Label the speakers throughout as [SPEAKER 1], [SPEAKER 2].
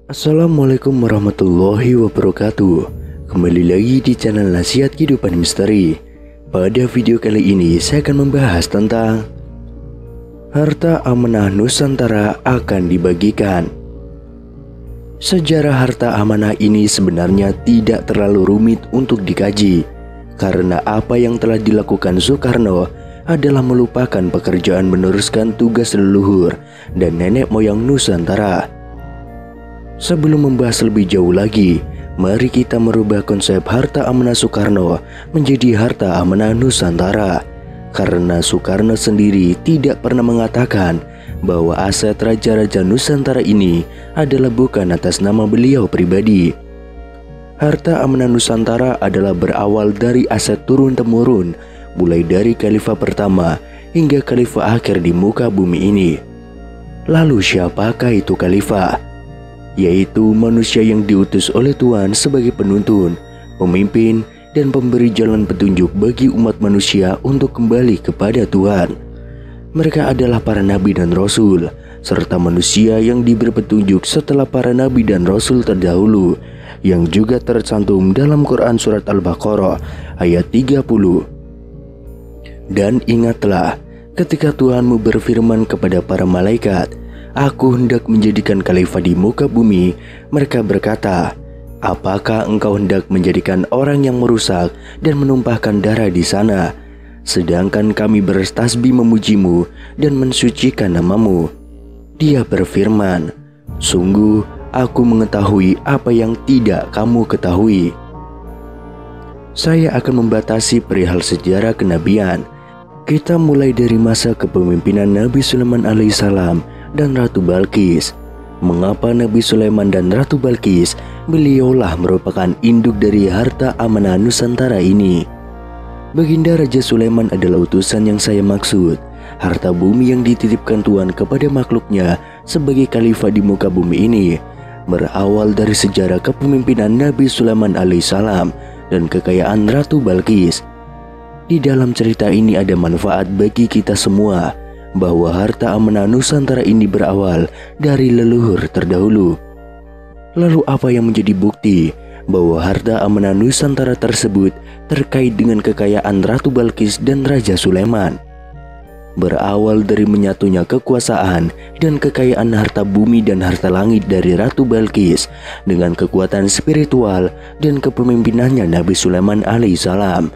[SPEAKER 1] Assalamualaikum warahmatullahi wabarakatuh. Kembali lagi di channel Nasihat Kehidupan Misteri. Pada video kali ini saya akan membahas tentang harta amanah Nusantara akan dibagikan. Sejarah harta amanah ini sebenarnya tidak terlalu rumit untuk dikaji, karena apa yang telah dilakukan Soekarno adalah melupakan pekerjaan meneruskan tugas leluhur dan nenek moyang Nusantara. Sebelum membahas lebih jauh lagi, mari kita merubah konsep harta amanah Soekarno menjadi harta amanah Nusantara. Karena Soekarno sendiri tidak pernah mengatakan bahwa aset raja-raja Nusantara ini adalah bukan atas nama beliau pribadi. Harta amanah Nusantara adalah berawal dari aset turun-temurun, mulai dari khalifah pertama hingga khalifah akhir di muka bumi ini. Lalu siapakah itu khalifah? Yaitu manusia yang diutus oleh Tuhan sebagai penuntun, pemimpin, dan pemberi jalan petunjuk bagi umat manusia untuk kembali kepada Tuhan. Mereka adalah para nabi dan rasul, serta manusia yang diberi petunjuk setelah para nabi dan rasul terdahulu, yang juga tercantum dalam Quran Surat Al-Baqarah ayat 30. Dan ingatlah ketika Tuhanmu berfirman kepada para malaikat, "Aku hendak menjadikan khalifah di muka bumi." Mereka berkata, "Apakah engkau hendak menjadikan orang yang merusak dan menumpahkan darah di sana? Sedangkan kami bertasbih memujimu dan mensucikan namamu." Dia berfirman, "Sungguh aku mengetahui apa yang tidak kamu ketahui." Saya akan membatasi perihal sejarah kenabian. Kita mulai dari masa kepemimpinan Nabi Sulaiman alaihissalam dan Ratu Balqis. Mengapa Nabi Sulaiman dan Ratu Balqis? Beliaulah merupakan induk dari harta amanah Nusantara ini. Baginda Raja Sulaiman adalah utusan yang saya maksud. Harta bumi yang dititipkan Tuhan kepada makhluknya sebagai khalifah di muka bumi ini berawal dari sejarah kepemimpinan Nabi Sulaiman alaihissalam dan kekayaan Ratu Balqis. Di dalam cerita ini ada manfaat bagi kita semua, bahwa harta amanah Nusantara ini berawal dari leluhur terdahulu. Lalu apa yang menjadi bukti bahwa harta amanah Nusantara tersebut terkait dengan kekayaan Ratu Balqis dan Raja Sulaiman? Berawal dari menyatunya kekuasaan dan kekayaan harta bumi dan harta langit dari Ratu Balqis dengan kekuatan spiritual dan kepemimpinannya Nabi Sulaiman alaihissalam.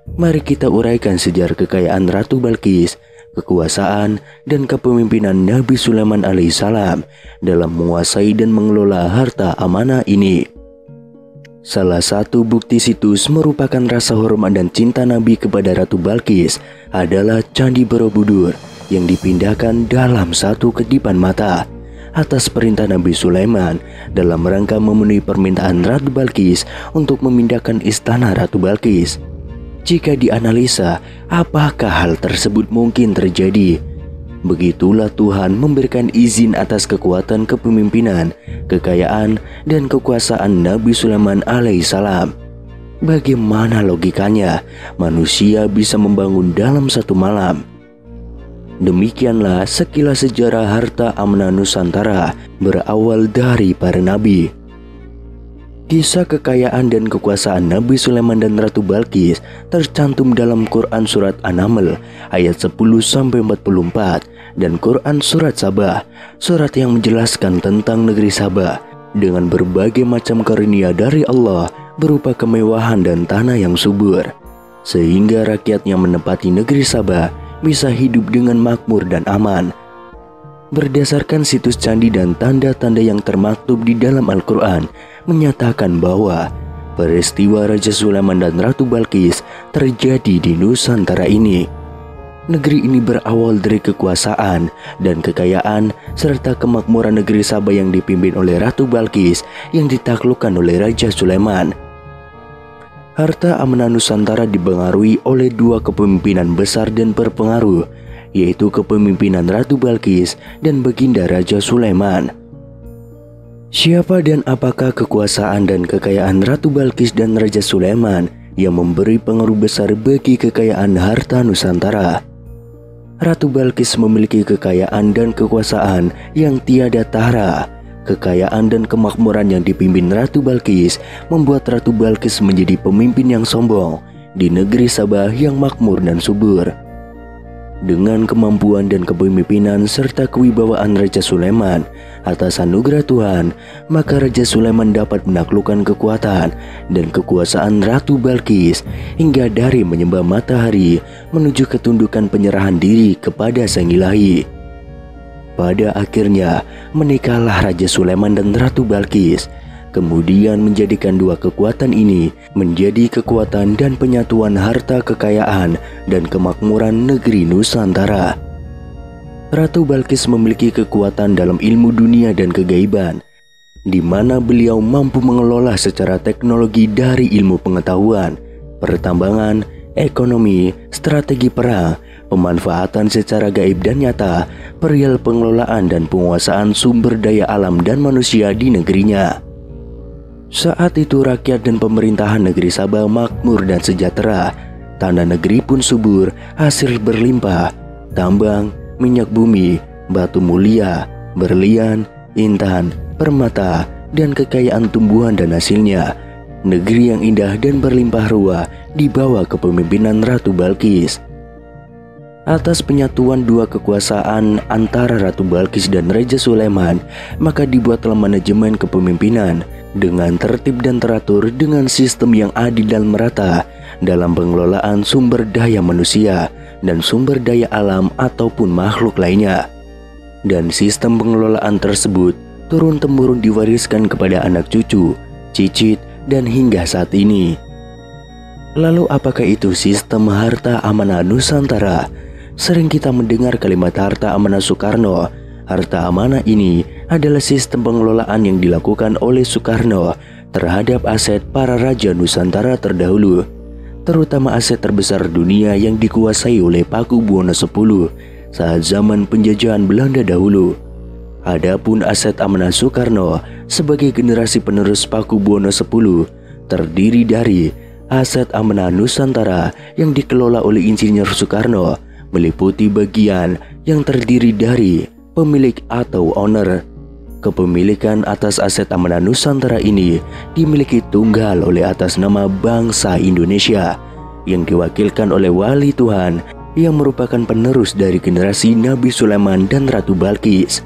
[SPEAKER 1] Mari kita uraikan sejarah kekayaan Ratu Balqis, kekuasaan, dan kepemimpinan Nabi Sulaiman alaihissalam dalam menguasai dan mengelola harta amanah ini. Salah satu bukti situs merupakan rasa hormat dan cinta Nabi kepada Ratu Balqis adalah Candi Borobudur yang dipindahkan dalam satu kedipan mata atas perintah Nabi Sulaiman dalam rangka memenuhi permintaan Ratu Balqis untuk memindahkan istana Ratu Balqis. Jika dianalisa, apakah hal tersebut mungkin terjadi? Begitulah Tuhan memberikan izin atas kekuatan kepemimpinan, kekayaan, dan kekuasaan Nabi Sulaiman alaihissalam. Bagaimana logikanya manusia bisa membangun dalam satu malam? Demikianlah sekilas sejarah harta amanah Nusantara berawal dari para nabi. Kisah kekayaan dan kekuasaan Nabi Sulaiman dan Ratu Balqis tercantum dalam Quran Surat An-Naml ayat 10-44 dan Quran Surat Sabah, surat yang menjelaskan tentang negeri Sabah dengan berbagai macam karunia dari Allah berupa kemewahan dan tanah yang subur, sehingga rakyat yang menempati negeri Sabah bisa hidup dengan makmur dan aman. Berdasarkan situs candi dan tanda-tanda yang termaktub di dalam Al-Quran menyatakan bahwa peristiwa Raja Sulaiman dan Ratu Balqis terjadi di Nusantara ini. Negeri ini berawal dari kekuasaan dan kekayaan serta kemakmuran negeri Sabah yang dipimpin oleh Ratu Balqis yang ditaklukkan oleh Raja Sulaiman. Harta amanah Nusantara dipengaruhi oleh dua kepemimpinan besar dan berpengaruh, yaitu kepemimpinan Ratu Balqis dan Baginda Raja Sulaiman. Siapa dan apakah kekuasaan dan kekayaan Ratu Balqis dan Raja Sulaiman yang memberi pengaruh besar bagi kekayaan harta Nusantara? Ratu Balqis memiliki kekayaan dan kekuasaan yang tiada tara. Kekayaan dan kemakmuran yang dipimpin Ratu Balqis membuat Ratu Balqis menjadi pemimpin yang sombong di negeri Sabah yang makmur dan subur. Dengan kemampuan dan kepemimpinan serta kewibawaan Raja Sulaiman atas anugerah Tuhan, maka Raja Sulaiman dapat menaklukkan kekuatan dan kekuasaan Ratu Balqis hingga dari menyembah matahari menuju ketundukan penyerahan diri kepada Sang Ilahi. Pada akhirnya menikahlah Raja Sulaiman dan Ratu Balqis, kemudian menjadikan dua kekuatan ini menjadi kekuatan dan penyatuan harta kekayaan dan kemakmuran negeri Nusantara. Ratu Balqis memiliki kekuatan dalam ilmu dunia dan kegaiban, di mana beliau mampu mengelola secara teknologi dari ilmu pengetahuan, pertambangan, ekonomi, strategi perang, pemanfaatan secara gaib dan nyata, perihal pengelolaan dan penguasaan sumber daya alam dan manusia di negerinya. Saat itu rakyat dan pemerintahan negeri Sabah makmur dan sejahtera. Tanah negeri pun subur, hasil berlimpah, tambang, minyak bumi, batu mulia, berlian, intan, permata, dan kekayaan tumbuhan dan hasilnya. Negeri yang indah dan berlimpah ruah di bawah kepemimpinan Ratu Balqis. Atas penyatuan dua kekuasaan antara Ratu Balqis dan Raja Sulaiman, maka dibuatlah manajemen kepemimpinan dengan tertib dan teratur dengan sistem yang adil dan merata dalam pengelolaan sumber daya manusia dan sumber daya alam ataupun makhluk lainnya. Dan sistem pengelolaan tersebut turun-temurun diwariskan kepada anak cucu, cicit, dan hingga saat ini. Lalu apakah itu sistem harta amanah Nusantara? Sering kita mendengar kalimat harta amanah Soekarno. Harta amanah ini adalah sistem pengelolaan yang dilakukan oleh Soekarno terhadap aset para raja Nusantara terdahulu, terutama aset terbesar dunia yang dikuasai oleh Pakubuwono X saat zaman penjajahan Belanda dahulu. Adapun aset amanah Soekarno sebagai generasi penerus Pakubuwono X terdiri dari aset amanah Nusantara yang dikelola oleh Insinyur Soekarno, meliputi bagian yang terdiri dari pemilik atau owner. Kepemilikan atas aset amanah Nusantara ini dimiliki tunggal oleh atas nama bangsa Indonesia yang diwakilkan oleh Wali Tuhan yang merupakan penerus dari generasi Nabi Sulaiman dan Ratu Balqis.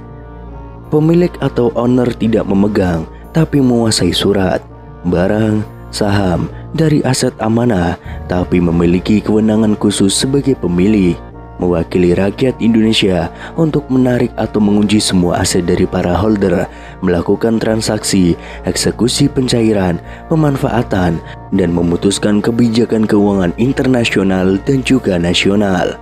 [SPEAKER 1] Pemilik atau owner tidak memegang tapi menguasai surat, barang, saham dari aset amanah, tapi memiliki kewenangan khusus sebagai pemilik, mewakili rakyat Indonesia untuk menarik atau mengunci semua aset dari para holder, melakukan transaksi, eksekusi pencairan, pemanfaatan, dan memutuskan kebijakan keuangan internasional dan juga nasional.